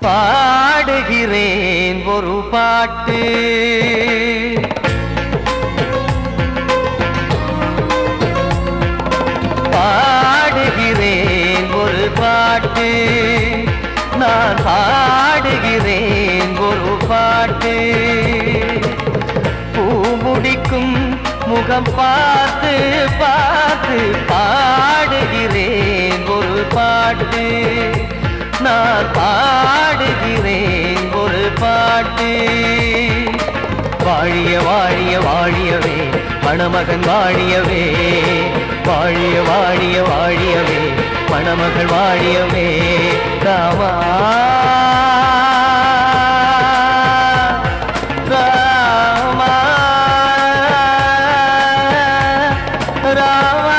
பாடுகிறேன் ஒரு பாட்டு பாடுகிறேன் ஒரு பாட்டு நான் பாடுகிறேன் ஒரு பாட்டு பூ முடிக்கும் முகம் பார்த்து பார்த்து பாடுகிறேன் ஒரு பாட்டு நான் பாடுகிறேன் ஒரு பாட்டு வாழிய வாழிய வாழியவே மணமகன் வாழியவே வாழிய வாழிய வாழியவே மணமகள் வாழியவே ராமா ராமா ராமா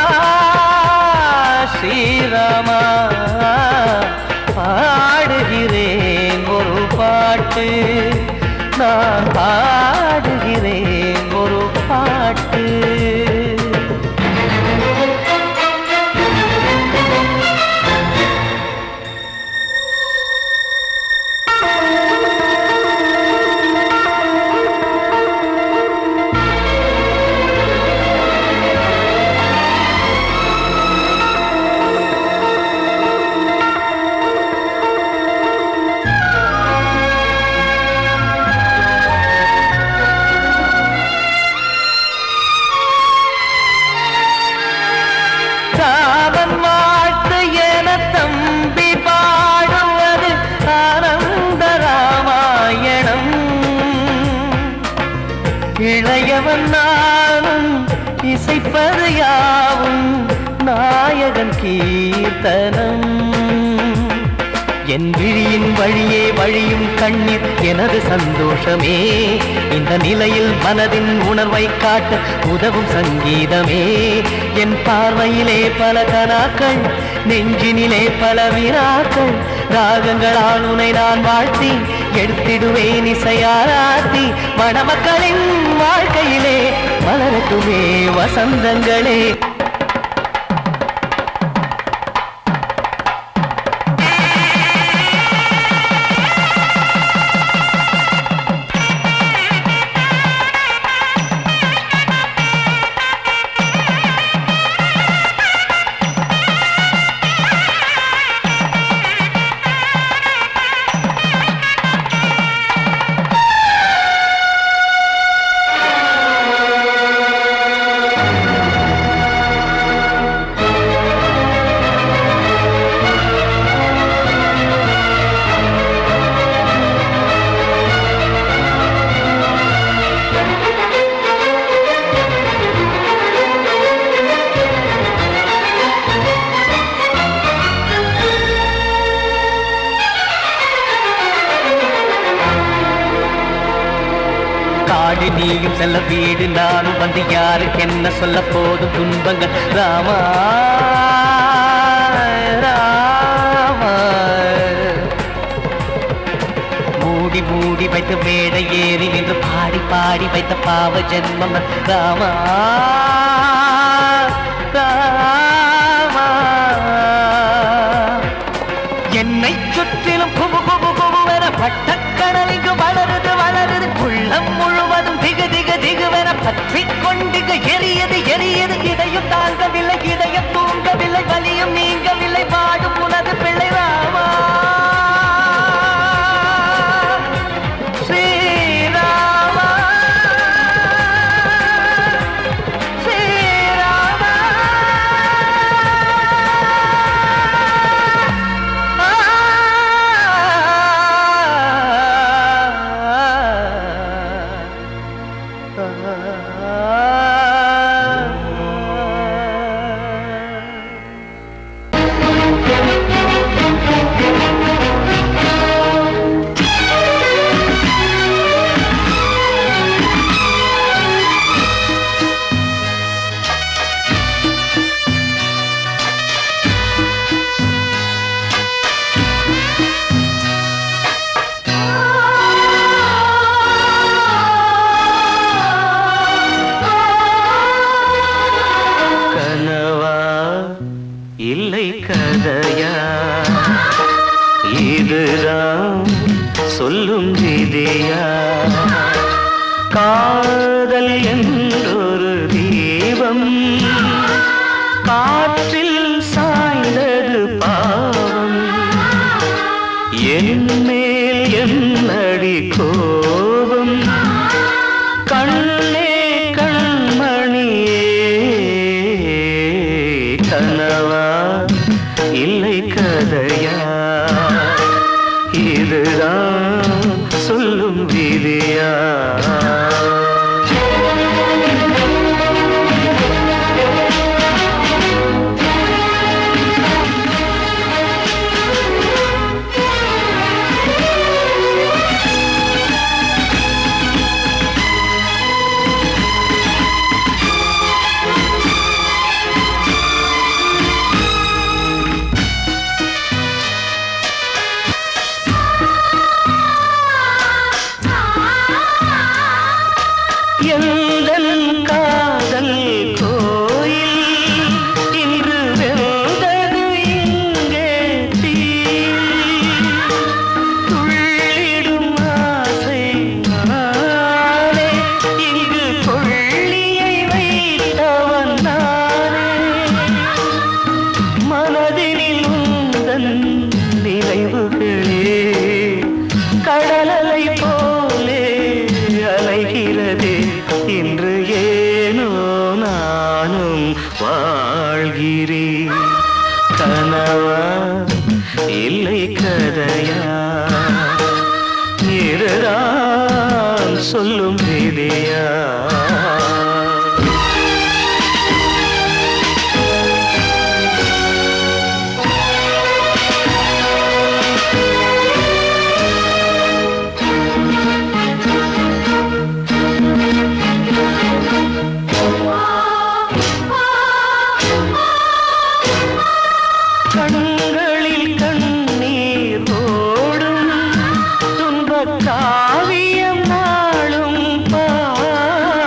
ஸ்ரீராமா பாடுகிறேன் ஒரு பாட்டு நான் பாடுகிறேன் ஒரு பாட்டு இளையவன் நானும் இசைப்பது யாவும் நாயகன் கீர்த்தனம் என் விழியின் வழியே வழியும் கண்ணீர் எனது சந்தோஷமே இந்த நிலையில் மனதின் உணர்வை காட்ட உதவும் சங்கீதமே என் பார்வையிலே பல கனாக்கள் நெஞ்சினிலே பல வினாக்கள் ராகங்களால் உனை நான் வாழ்த்தி எடுத்திடுவேன் இசையாராத்தி மணமக்களின் வாழ்க்கையிலே மலரட்டுமே வசந்தங்களே காடு நீயும் செல்ல வீடு நானும் வந்து யாருக்கு என்ன சொல்ல போதும் துன்பங்கள் ராமா ராமா மூடி மூடி வைத்த மேடை ஏறி நின்று பாடி பாடி வைத்த பாவ ஜென்மம் ராமா ராமா என்னை சுற்றிலும் குபு குபு குபுவென பட்டக்கடல் இங்கு வளருது வளருது உள்ளம் முழுவதும் திகு திகு திகுவென பற்றிக் கொண்டிக எரியது எரியது இதையும் தாங்கவில்லை இதயம் தூங்கவில்லை வலியும் நீங்கவில்லை வாடும் உனது பிள்ளை ராமா ஸ்ரீராமா ஸ்ரீராமா இல்லை கதையா இதுதான் சொல்லும் விதியா காதல் என்றொரு தீபம் காற்றில் சாய்ந்தது பாவம் என் மேல் என்னடி கோபம் கண்ணே கண்மணியே கனவா இல்லை கதையா இதுதான் சொல்லும் விதியா எந்தன் காதல் கோயில் இன்று வெந்தது இங்கே தீ துள்ளிடும் ஆசை நானே இங்கு கொள்ளியை வைத்தவன் நானே மனதினில் உந்தன் நினைவுகளே கடலலை போலே அலைகிறதே இன்று ஏனோ நானும் வாழ்கிறேன் கனவா இல்லை கதையா இதுதான் சொல்லும் விதியா கண்களில் கண்ணீர் ஓடும் துன்பக் காவியம் நாளும் பாடும்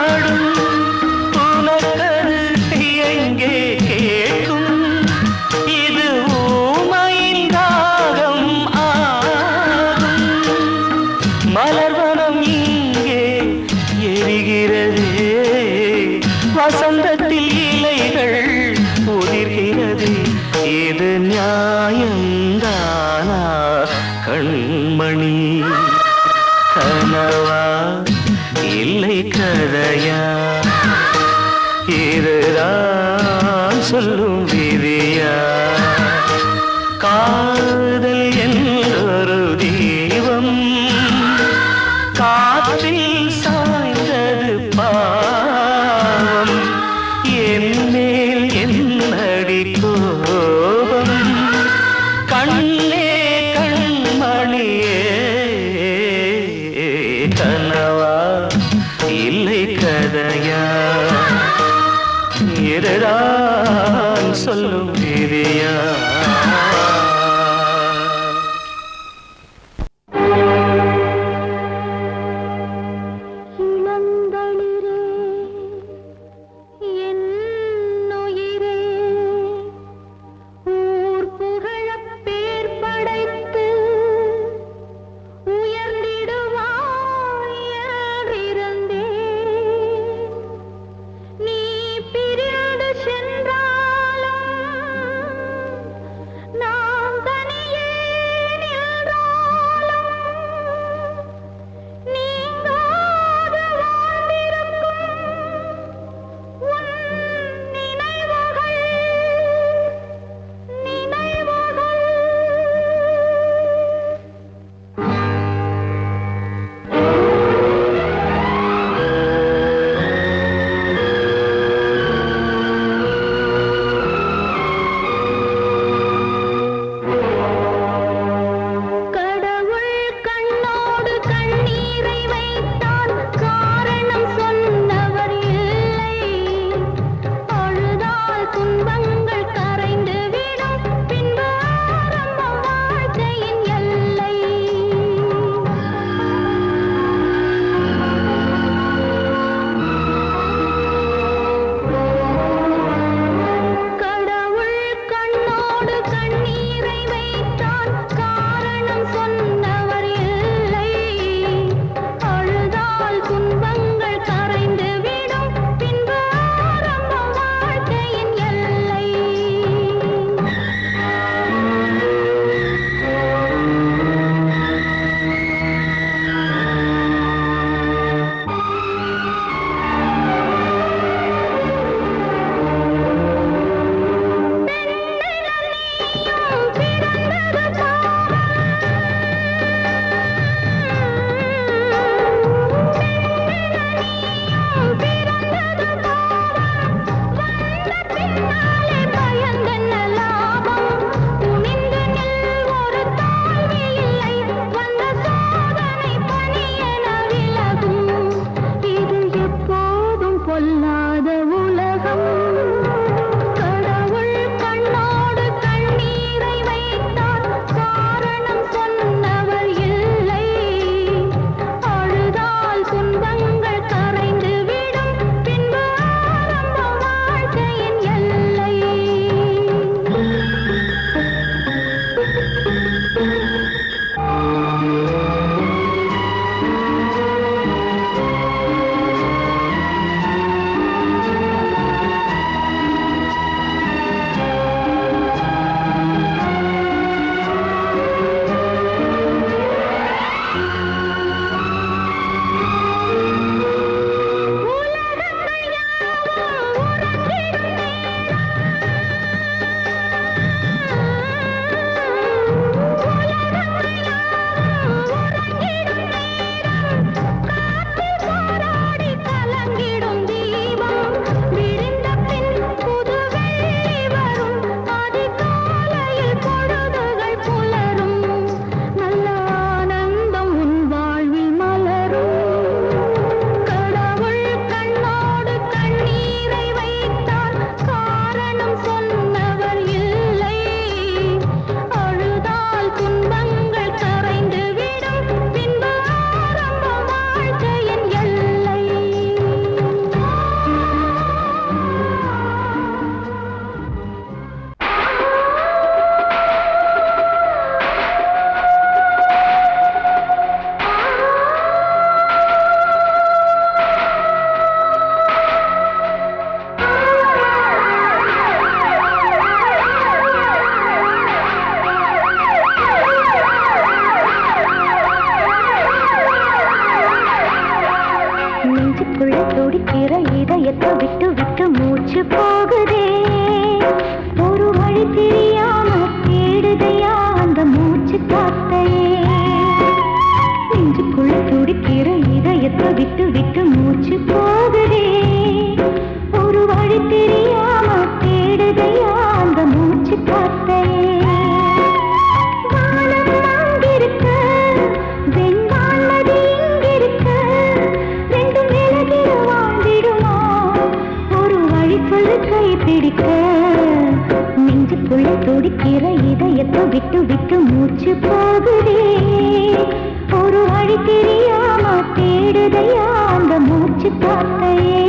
துடிக்கிற இதயத்தை விட்டு விட்டு மூச்சு போகுதே ஒரு வழி தெரியாம தேடுதையா அந்த மூச்சு காத்தையே வானம் அங்கிருக்க வெண்வானது இங்கிருக்க ரெண்டும் விலகிட வாழ்ந்திடுமா ஒரு வழி சொல்லு கை பிடிக்க நெஞ்சுக்குள்ள துடிக்கிற இதயத்தை விட்டு விட்டு மூச்சு போகுதே ஒரு வழி தெரியாம தேடுதையா அந்த மூச்சு காத்தையே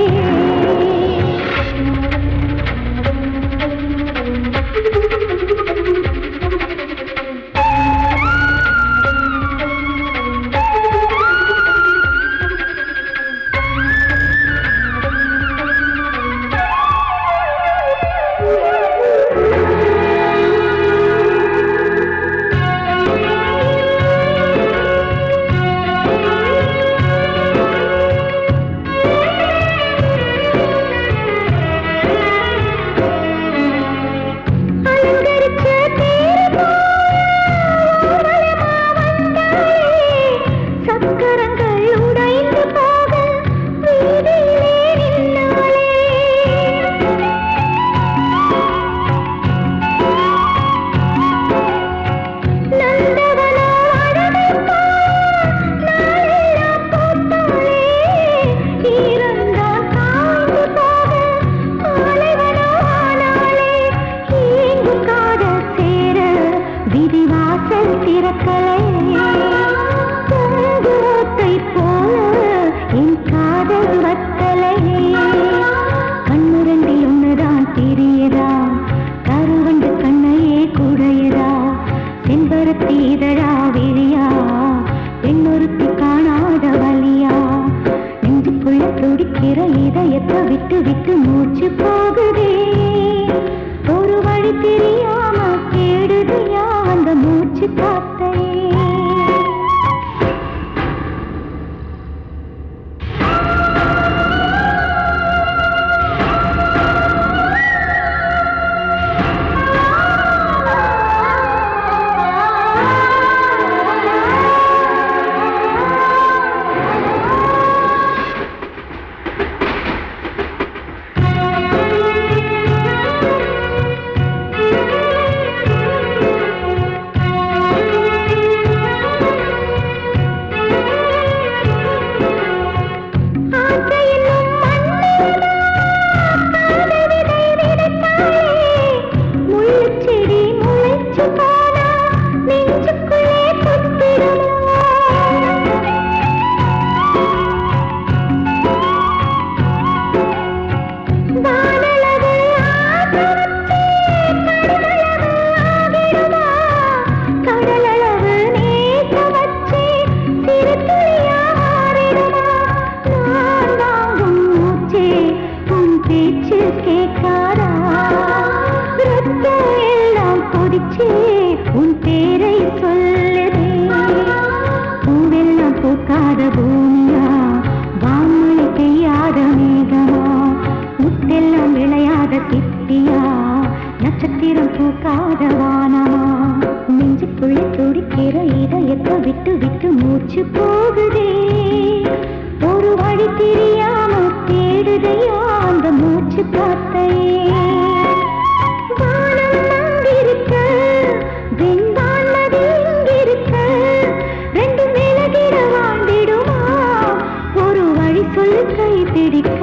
விட்டு விட்டு மூச்சு போகுதே ஒரு வழி தெரியாம தேடுதையா அந்த மூச்சு காத்தையே உன் பேரை சொல்லுதே பூவெல்லாம் பூக்காத பூமியா வான்மொழி பெய்யாத மேகமா முத்தெல்லாம் விளையாத சிப்பியா நட்சத்திரம் பூக்காத வானமா நெஞ்சுக்குள்ள துடிக்கிற இதயத்தை விட்டு விட்டு மூச்சு போகுதே ஒரு வழி தெரியாம தேடுதையா அந்த மூச்சு காத்தையே சொல்லு கை பிடிக்க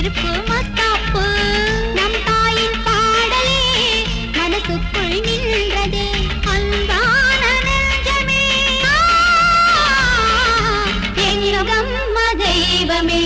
சிரிப்பு மத்தாப்பு நம் தாயின் பாடலே மனசுக்குள் நின்றதே அன்பான நெஞ்சமே எங்கள் அம்மா தெய்வமே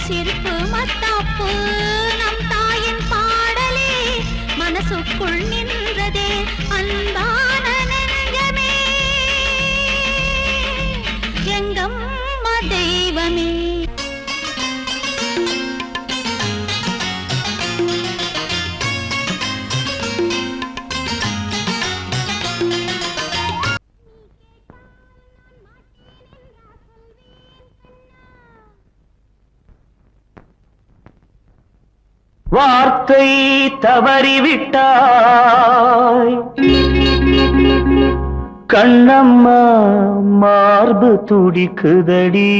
சிரிப்பு மத்தாப்பு நம் தாயின் பாடலே மனசுக்குள் நின்றதே அன்பான நெஞ்சமே எங்கம்மா தெய்வமே வார்த்தை தவறிவிட்டாய் கண்ணம்மா மார்பு துடிக்குதடி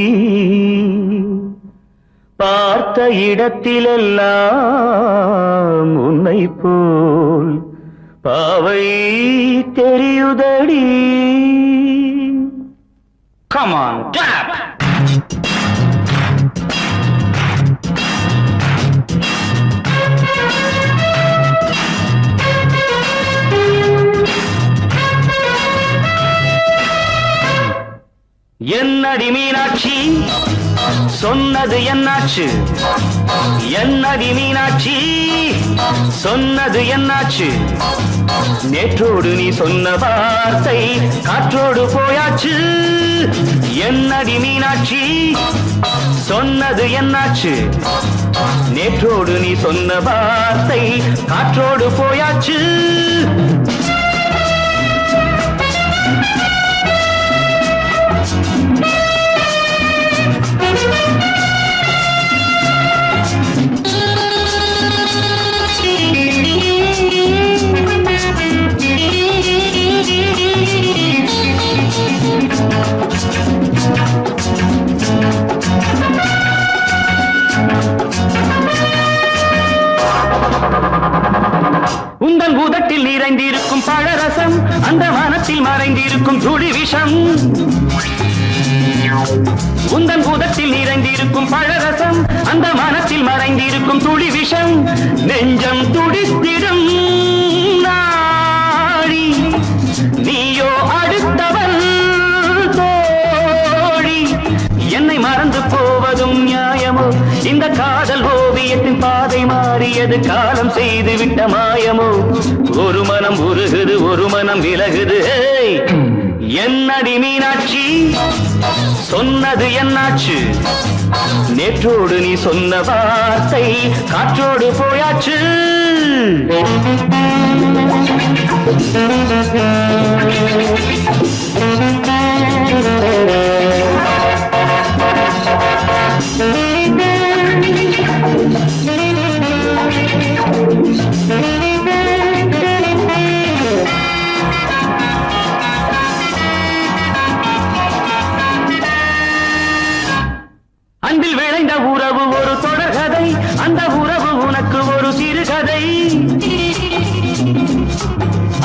பார்த்த இடத்திலெல்லாம் உன்னை போல் பாவை தெரியுதடி. Come on, clap! என்னடி மீனாட்சி சொன்னது என்னாச்சு, என்னடி மீனாட்சி சொன்னது என்னாச்சு, நேற்றோடு நீ சொன்ன வார்த்தை காற்றோடு போயாச்சு. என்னடி மீனாட்சி சொன்னது என்னாச்சு, நேற்றோடு நீ சொன்ன வார்த்தை காற்றோடு போயாச்சு. உந்தன் பூதத்தில் நிறைந்திருக்கும் பழரசம் அந்த வானத்தில் மறைந்திருக்கும் துளி விஷம். உந்தன் பூதத்தில் நிறைந்திருக்கும் பழரசம் அந்த மனத்தில் மறைந்திருக்கும் துளி விஷம் நெஞ்சம் துடித்திடும் நாடி நீயோ அடுத்தவன் தோழி என்னை மறந்து போவதும் நியாயமோ இந்த காதல் ஓவியத்தின் பாதை மாறியது காலம் செய்து விட்ட மாயமோ ஒரு மனம் உருகுது ஒரு மனம் விலகுது என்னடி மீனாட்சி சொன்னது என்னாச்சு நேற்றோடு நீ சொன்ன வார்த்தை காற்றோடு போயாச்சு அன்பில் விளைந்த உறவு ஒரு தொடர்கதை அந்த உறவு உனக்கு ஒரு சிறுகதை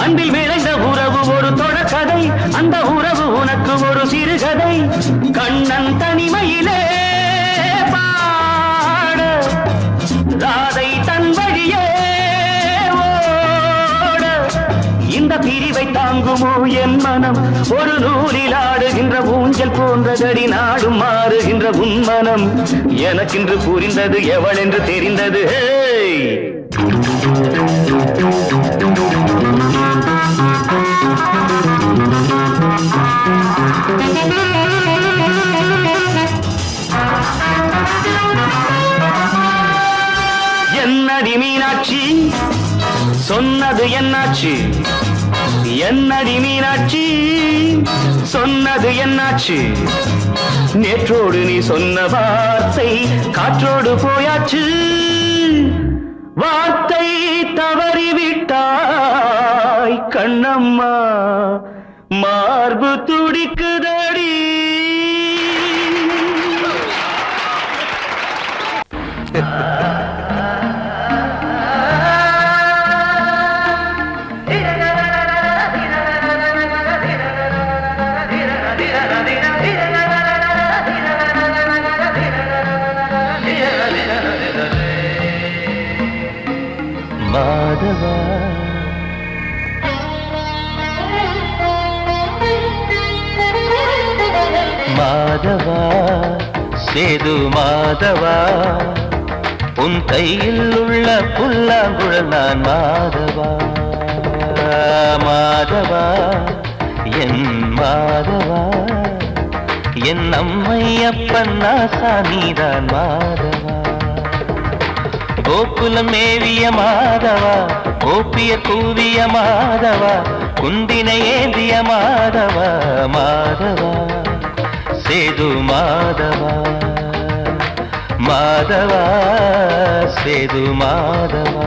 அன்பில் விளைந்த உறவு ஒரு தொடர்கதை அந்த உறவு உனக்கு ஒரு சிறுகதை கண்ணன் தனிமையிலே பாட ராதை தன் வழியே ஓட இந்த பிரிவை தாங்குமோ என் மனம் ஒரு நூலில் ஆடுகின்ற ஊஞ்சல் போன்றதடி நாடும் மாறுகின்ற உன்மனம் எனக்கென்று புரிந்தது எவள் என்று தெரிந்தது என்னடி மீனாட்சி சொன்னது என்னாச்சு என்னடி மீனாட்சி சொன்னது என்னாச்சு நேற்றோடு நீ சொன்ன வார்த்தை காற்றோடு போயாச்சு வார்த்தை தவறிவிட்டாய் கண்ணம்மா மார்பு துடிக்குதடி மாதவா மாதவா சேது மாதவா உன் கையில் உள்ள புல்லாங்குழல் நான் மாதவா மாதவா என் மாதவா என் அம்மையப்பன் நாசா நீதான் மாதவா கோகுலம் மேவிய மாதவா கோப்பிய கூவிய மாதவா குந்தினை ஏந்திய மாதவா மாதவா சேது மாதவா மாதவா சேது மாதவா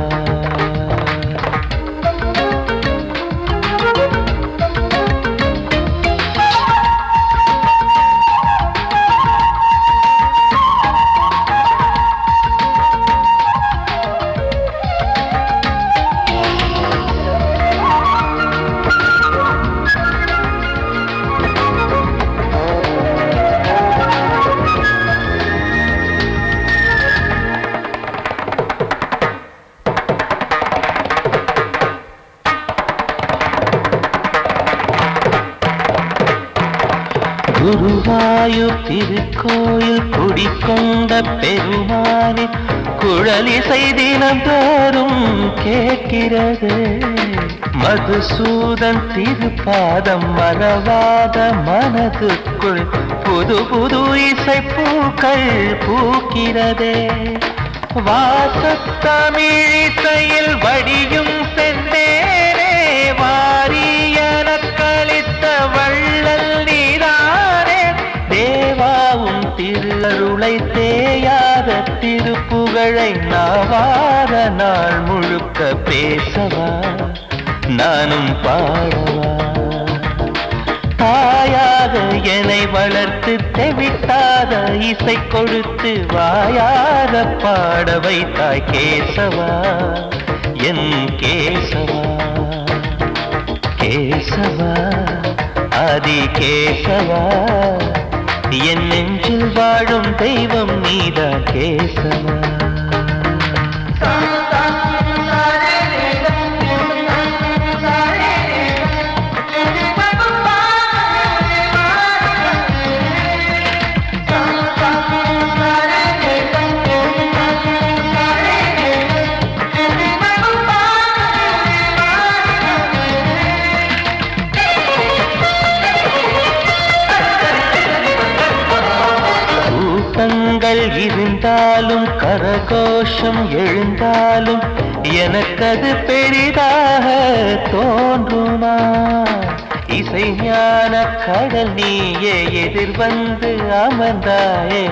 குருவாயூர் திருக்கோயில் குடிக்கொண்ட பெருமானி குழலிசை தினந்தோறும் கேட்கிறது மதுசூதன் திருப்பாதம் மறவாத மனதுக்குள் புது புது இசை பூக்கள் பூக்கிறதே வாசத்தமிழிசையில் வடியும் செந்தேனே வாரியன கழித்த வள்ளல் நீரானே தேவாவும் திருஅருளை தேயாத திருப்புகழை நாவார நாள் முழுக்க பேசவா நானும் பாடவா தாயாக என்னை வளர்த்து தெவிட்டாத இசை கொடுத்து வாயாக பாட வைத்தாய் கேசவா என் கேசவா கேசவா ஆதி கேசவா என் நெஞ்சில் வாழும் தெய்வம் நீதான் கேசவா. இருந்தாலும் கரகோஷம் எழுந்தாலும் எனக்கது பெரிதாக தோன்றுமா? இசை ஞான கடல் நீயே எதிர்வந்து அமர்ந்தாயே,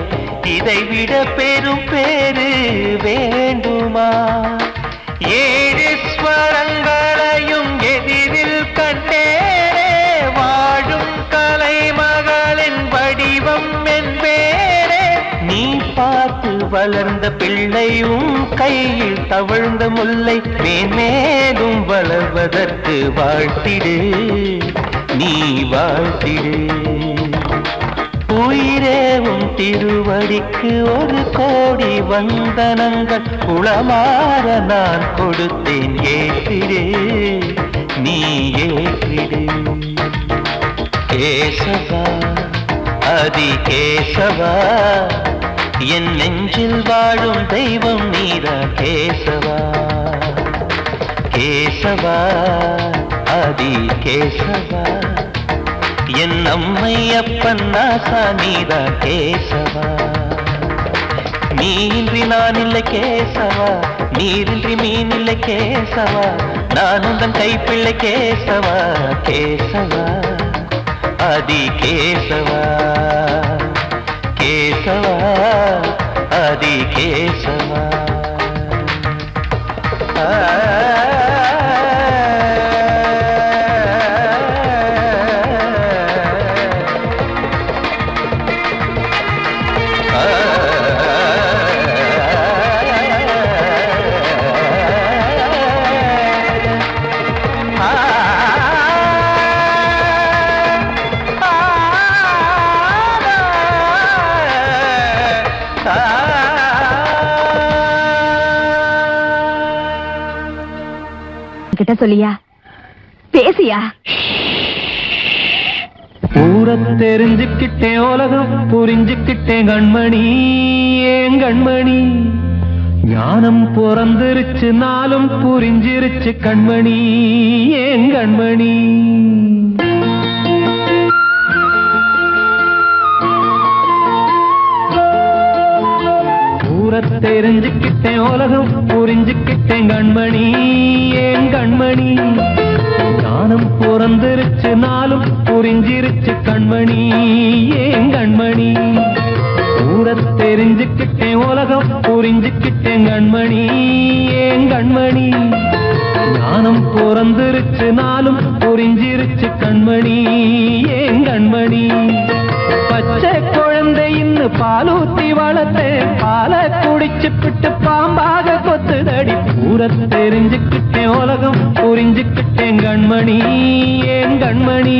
இதைவிட பெரும் பேரு வேண்டுமா? ஏழு ஸ்வரங்களையும் எதிரில் கண்டேனே, வாழும் கலைமகளின் வடிவம் என்பேனே. நீ பார்த்து வளர்ந்த பிள்ளையும் கையில் தவழ்ந்த முல்லை மேன்மேலும் வளர்வதற்கு வாழ்த்திடு, நீ வாழ்த்திடு. உயிரேவும் திருவடிக்கு ஒரு கோடி வந்தனங்கள் குளமாற நான் கொடுத்தேன், ஏற்றிடு, நீ ஏற்றிடு. கேசவா அதி கேசவா, என் நெஞ்சில் வாழும் தெய்வம் நீதா கேசவா. கேசவா அதி கேசவா, என் அம்மை அப்பன் நாசா நீதா கேசவா. நீயின்றி நான் இல்லை கேசவா, நீரின்றி மீன் இல்லை கேசவா, நான் உந்தன் கைப்பிள்ளை கேசவா. கேசவா அதி கேசவா, கேசவா அதி கேசவா. கிட்ட சொல்லியா, பேசியா? ஊரை தெரிஞ்சுக்கிட்டேன், உலகம் புரிஞ்சுக்கிட்டேன் கண்மணி, ஏன் கண்மணி. ஞானம் பிறந்திருச்சு, நாளும் புரிஞ்சிருச்சு கண்மணி, ஏன் கண்மணி. தெரிஞ்சுக்கிட்டேன், உலகம் புரிஞ்சுக்கிட்டேன் கண்மணி, ஏன் கண்மணி. ஞானம் பிறந்திருச்சு, நாளும் புரிஞ்சிருச்சு கண்மணி, ஏன் கண்மணி. ஊரை தெரிஞ்சுக்கிட்டேன், உலகம் புரிஞ்சுக்கிட்டேன் கண்மணி, ஏன் கண்மணி. ஞானம் பிறந்திருச்சு, நாளும் புரிஞ்சிருச்சு கண்மணி, ஏன் கண்மணி. பச்சை குழந்தை இன்னும் பாலூத்தி வளர்த்தேன், பாலை குடிச்சு பிட்டு பாம்பாக கொத்துதடி. ஊரை தெரிஞ்சுக்கிட்டேன், உலகம் புரிஞ்சுக்கிட்டேன் கண்மணி, ஏன் கண்மணி.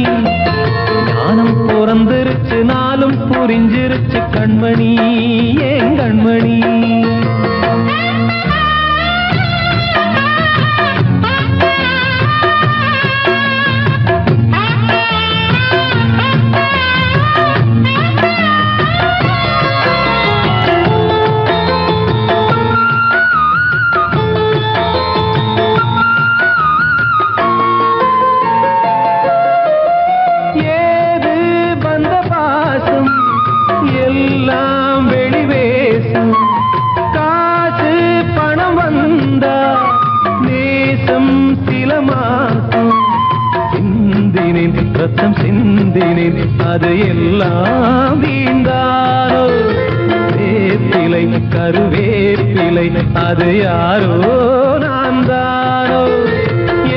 ஞானம் பிறந்திருச்சு, நாளும் புரிஞ்சிருச்சு கண்மணி, ஏன் கண்மணி. ரத்தம் சிந்தினேன், அது எல்லாம் வீண்டாரோ. வேப்பிலை கருவேப்பிலை, அது யாரோ நான் தானோ.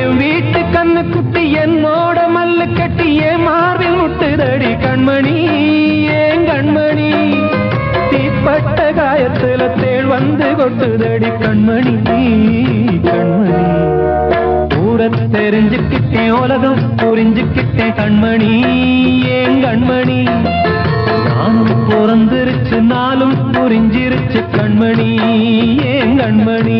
என் வீட்டு கண்ணு குட்டி என்னோட மல்லு கட்டி என் மார்பில் முட்டுதடி கண்மணி, ஏன் கண்மணி. தீப்பட்ட காயத்துல தேள் வந்து கொட்டுதடி கண்மணி, கண்மணி. தெரிஞ்சுக்கிட்டேன், உலகம் புரிஞ்சுக்கிட்டேன் கண்மணி, ஏன் கண்மணி. ஞானம் நாளும் புரிஞ்சிருச்சு கண்மணி ஏன் கண்மணி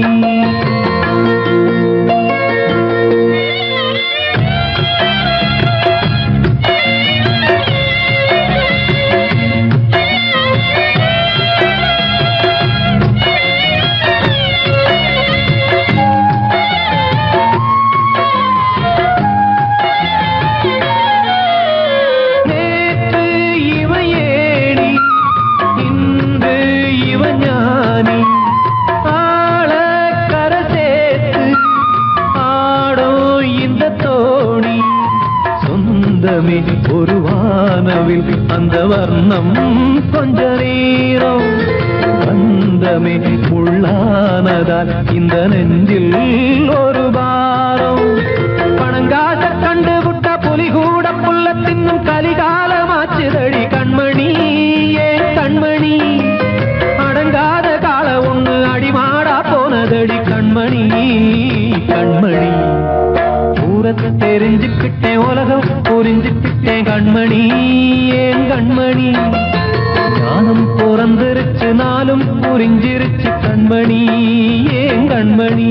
ஒரு வானவில் அந்த வர்ணம் கொஞ்ச நேரம் பந்தமே உள்ளானதால் இந்த நெஞ்சில் ஒரு பாரம் பணங்காச கண்டு விட்ட புலி கூட புல்ல தின்னும் கலிகாலமாச்சுதடி கண்மணி ஏன் கண்மணி அடங்காத கால ஒண்ணு அடிமாடா போனதடி கண்மணி கண்மணி தெரிஞ்சுக்கிட்டேன் உலகம் புரிஞ்சுக்கிட்டேன் கண்மணி ஏன் கண்மணி ஞானம் பிறந்திருச்சு நாளும் புரிஞ்சிருச்சு கண்மணி ஏன் கண்மணி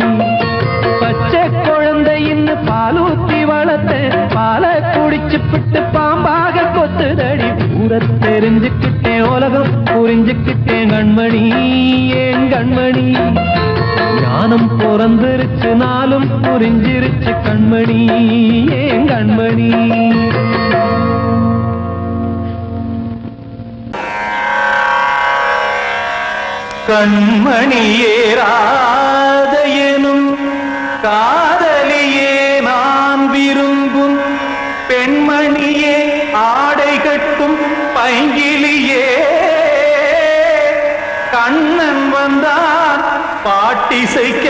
பச்சை குழந்தையின்னு பாலூத்தி வளர்த்த பாலை குடிச்சு பிட்டு பாம்பாக கொத்துதடி ஊர தெரிஞ்சுக்கிட்டேன் உலகம் புரிஞ்சுக்கிட்டேன் கண்மணி ஏன் கண்மணி ஞானம் பிறந்திருச்சு நாளும் புரிஞ்சிருச்சு கண்மணி ஏன் கண்மணி கண்மணியே ராதையனும் காதலியே நான் விரும்பும் பெண்மணியே ஆடை கட்டும் பைங்கிலியே கண்ணன் வந்தான் பாட்டிசைக்க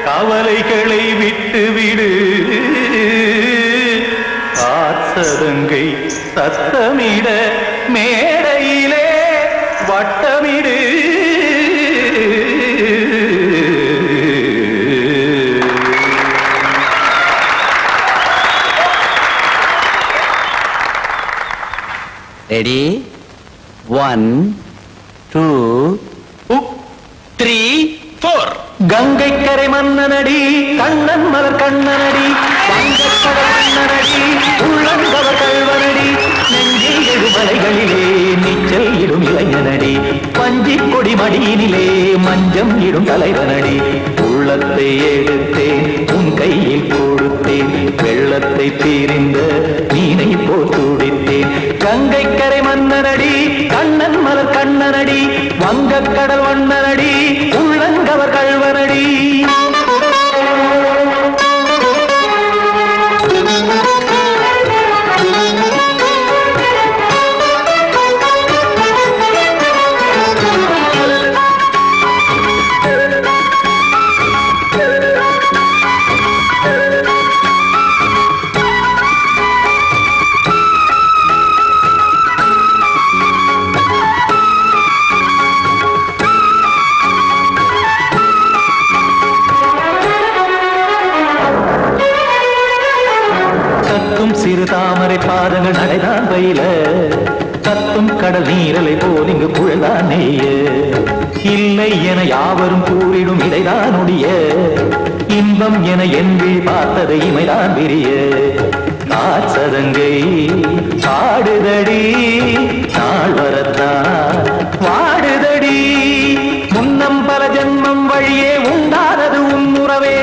கவலைகளை விட்டுவிடு காத்ததங்கை சத்தமிட மேடையிலே வட்டமிடு ரெடி 1 2 3 4 கங்கை கரை மன்னனடி கண்ணன் மலர் கண்ணனடி வங்கக்கடல் மன்னனடி உள்ளங்கவர் கல்வனடி நெஞ்சில் எழுமலைகளிலே நீச்சல் இடும் இளைஞனடி பஞ்சி கொடி மடியினிலே மஞ்சம் இடும் தலைவனடி உள்ளத்தை எடுத்தேன் உன் கையில் கொடுத்தேன் வெள்ளத்தை தீரிந்த மீனை போல் துடித்தேன் கங்கை கரை மன்னனடி கண்ணன் மலர் கண்ணனடி வங்கக்கடல் வண்ணனடி உள்ளங்கவர் கல்வனடி சிறு தாமரை பாதங்கள் நடைதான் பயில கத்தும் கடல் நீரலை போல் இங்கு குழல்தான் நெய்ய இல்லை என யாவரும் கூறிடும் இடைதான் உடைய இன்பம் என என்பி பார்த்ததை இமைதான் விரிய காசதங்கை பாடுதடி நாள் வரத்தான் வாடுதடி முன்னம் பல ஜென்மம் வழியே உண்டானது உன் உறவே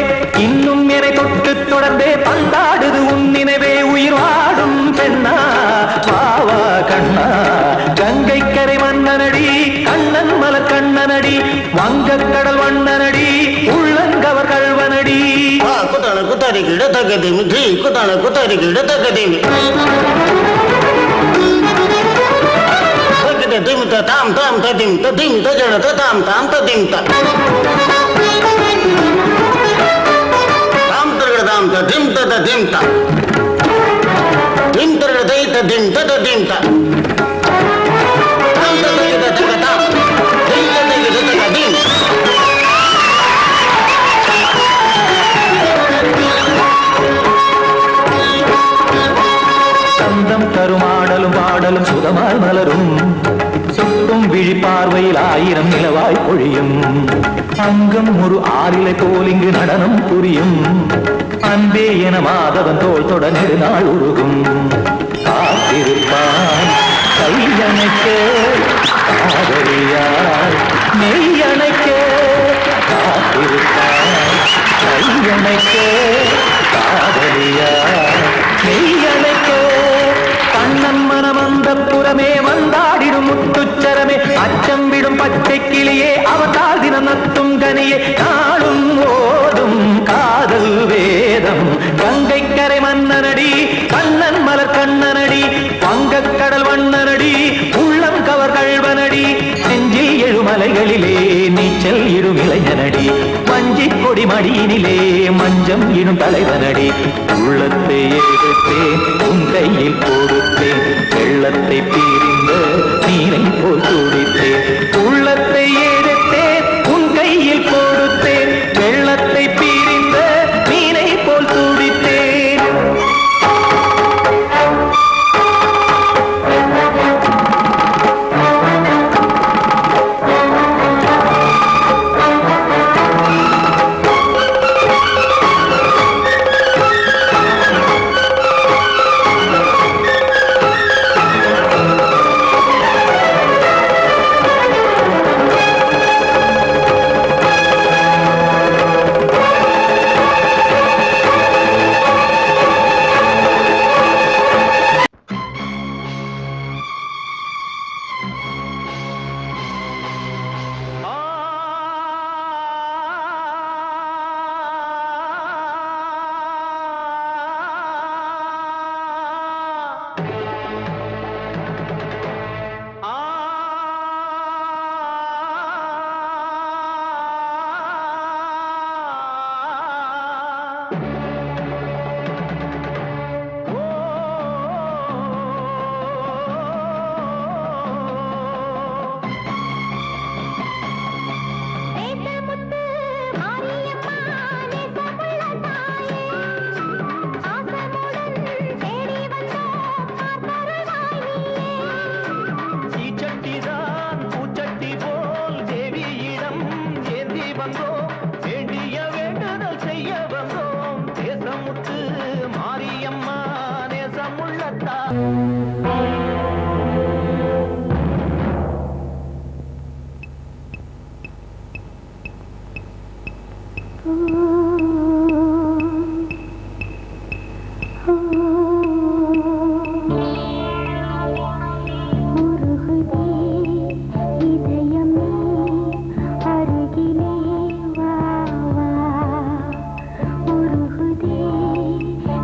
இன்னும் என்னை தொட்டு தொடர்ந்தே பந்தாடுது உன் நினைவே உயிர் வாடும் பெண்ணா பாவா கண்ணா கங்கை கரை மன்னனடி கண்ணன் மலர் கண்ணனடி வங்கக்கடல் வண்ணனடி உள்ளங்கவர் கல்வனடி குத்தான குத்தாரிக்கு இடத்தக்கதேமி ட்ரீ குத்தான குத்தாரிக்கு இடத்தக்கதேமி திமித்த தாம் தாம் ததிமித்த திமித்த ஜடத தாம் தாம் ததிமித்த தாம் தரகட தாம் ததிமித்த ததிமித்த திம் தரகட தைத்த திமித்த ததிமித்த தாம் தரகட தக தாம் தைத்த தக தக திம் சந்தம் தருமா ஆடலும் பாடலும் சுதமாய் மலரும் சுட்டும் விழி பார்வையில் 1000 நிலவாய் பொழியும் அங்கம் ஒரு ஆறிலை போல் இங்கு நடனம் புரியும் அன்பே என மாதவன் தோள் தொட நெடுநாள் உருகும் காத்திருப்பான் கையணைக்க காதலியார் மெய்யணைக்க காத்திருப்பான் கையணைக்க காதலியார் மெய்யணைக்க கண்ணன் மனம் அந்த புறமே வந்தாடிடும் முத்துச்சரமே அச்சம் விடும் பச்சை கிளியே அவதால் தினம் நத்தும் கனியே நாளும் ஓதும் காதல் வேதம் கங்கை கரை மன்னனடி கண்ணன் மலர் கண்ணனடி வங்கக் கடல் வண்ணனடி உள்ளம் கவர் கழ்வனடி நெஞ்சில் எழுமலைகளிலே நீச்சல் இடும் இளைஞனடி வஞ்சி கொடி மடியினிலே மஞ்சம் இடும் தலைவனடி உள்ளத்தை எடுத்தேன் உன் கையில் கொடுத்தேன் வெள்ளத்தை பிரிந்த நீரை போல் துடித்தேன் உள்ளத்தை எடுத்தேன் உன் கையில் கொடுத்தேன் வெள்ளத்தை பிரிந்த மீனை போல் துடித்தேன்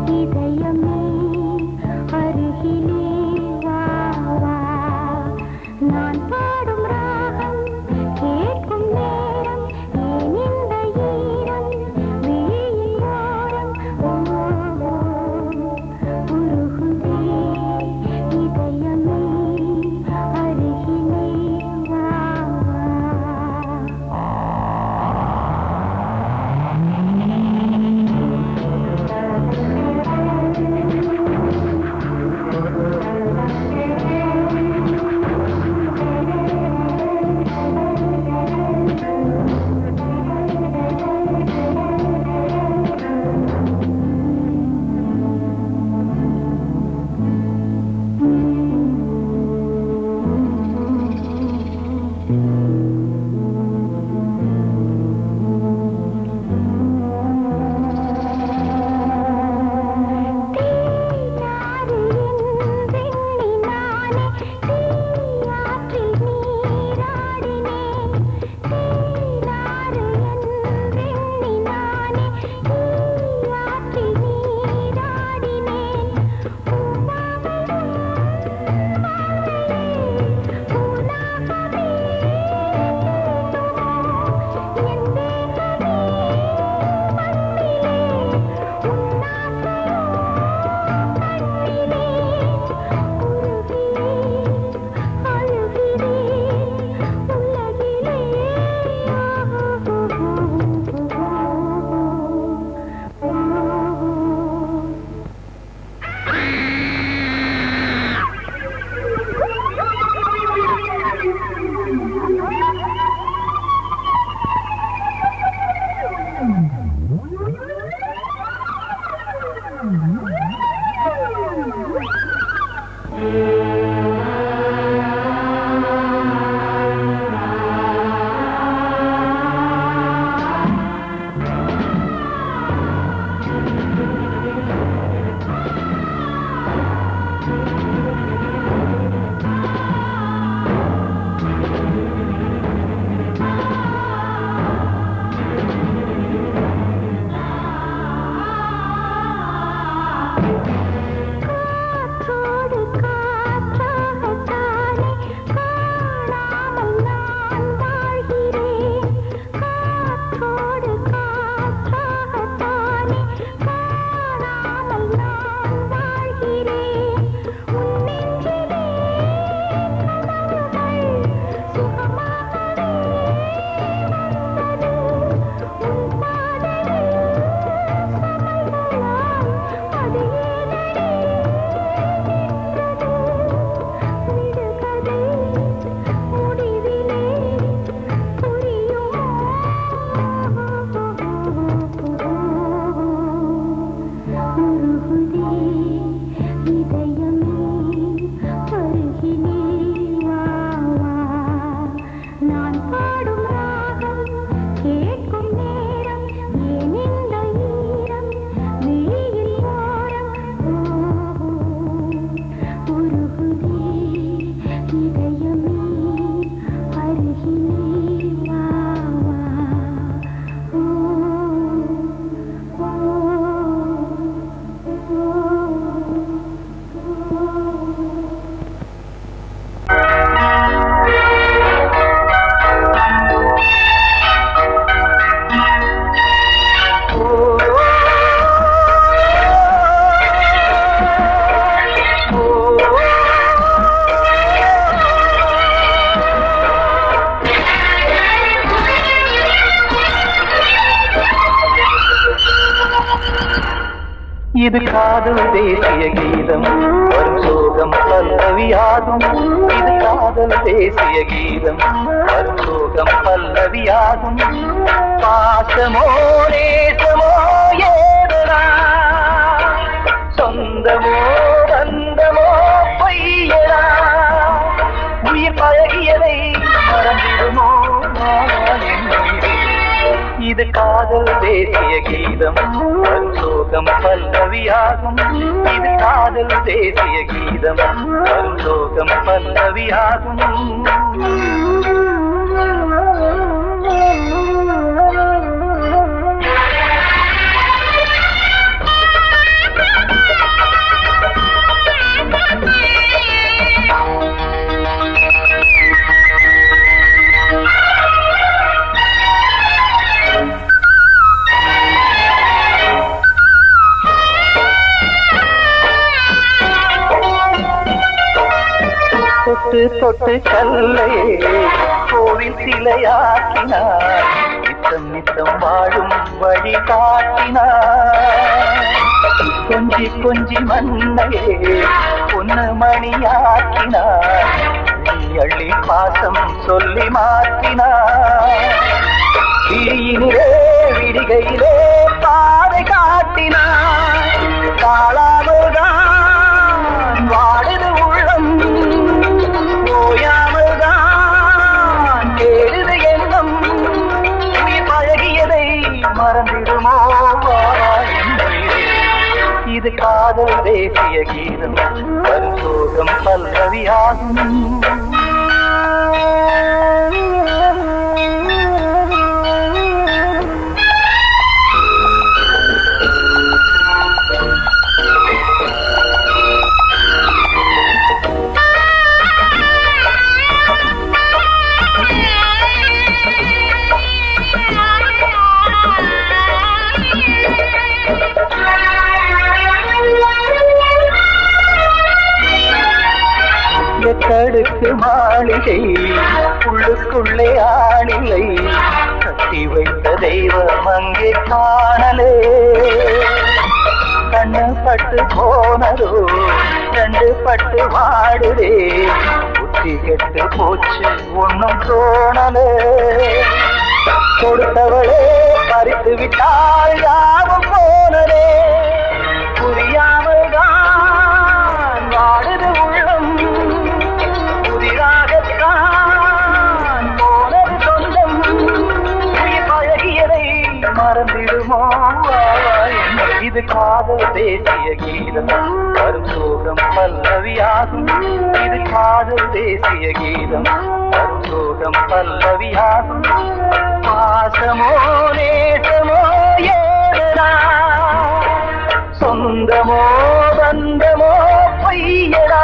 இதயமே அருகிலே வா இது காதல் தேசிய கீதம் வரும் சோகம் பல்லவியாகும். இது காதல் தேசிய கீதம் வரும் சோகம் பல்லவியாகும். பாசமோ நேசமோ ஏதனா சொந்தமோ பந்தமோ பொய்யனா உயிர் பழகியதை மறந்திடுமோ இது காதல் தேசிய கீதம் வரும் சோகம் பல்லவியாகும். இது காதல் தேசிய கீதம் வரும் சோகம் பல்லவியாகும். தொட்டு தொட்டு கல்லையே கோவில் சிலையாக்கினார். நித்தம் நித்தம் வாழும் வழி காட்டினார். கொஞ்சி கொஞ்சி மண்ணையே பொன்னு மணியாக்கினார். அள்ளி பாசம் சொல்லி மாற்றினார். விழியினிலே விடிகையிலே பாதை காட்டினார். காளாமல்தான் வாடுது உள்ளம் ஓயாமல்தான் கேடுது எண்ணம். உயிர் பழகியதை மறந்திடுமோ இது காதல் தேசிய கீதம் வரும் சோகம் பல்லவியாகும். கடுக்கு மாளிகை உள்ளுக்குள்ளே ஆளிலை கட்டி வைத்த தெய்வம் அங்கே காணலே. கண்ணு பட்டு போனதோ ரெண்டு பட்டு வாடுதே. புத்தி கெட்டு போச்சு ஒன்னும் தோணலே. கொடுத்தவளே பறித்து விட்டால் யாவும் போனதே. புரியாமல் தான் வாடுது உள்ளம் புதிராகத்தான் போனது சொந்தம். உயிர் பழகியதை மறந்திடுமோ இது காதல் தேசிய கீதம் வரும் சோகம் பல்லவியாகும். இது காதல் தேசிய கீதம் வரும் சோகம் பல்லவியாகும். பாசமோ நேசமோ ஏதனா சொந்தமோ பந்தமோ பொய்யடா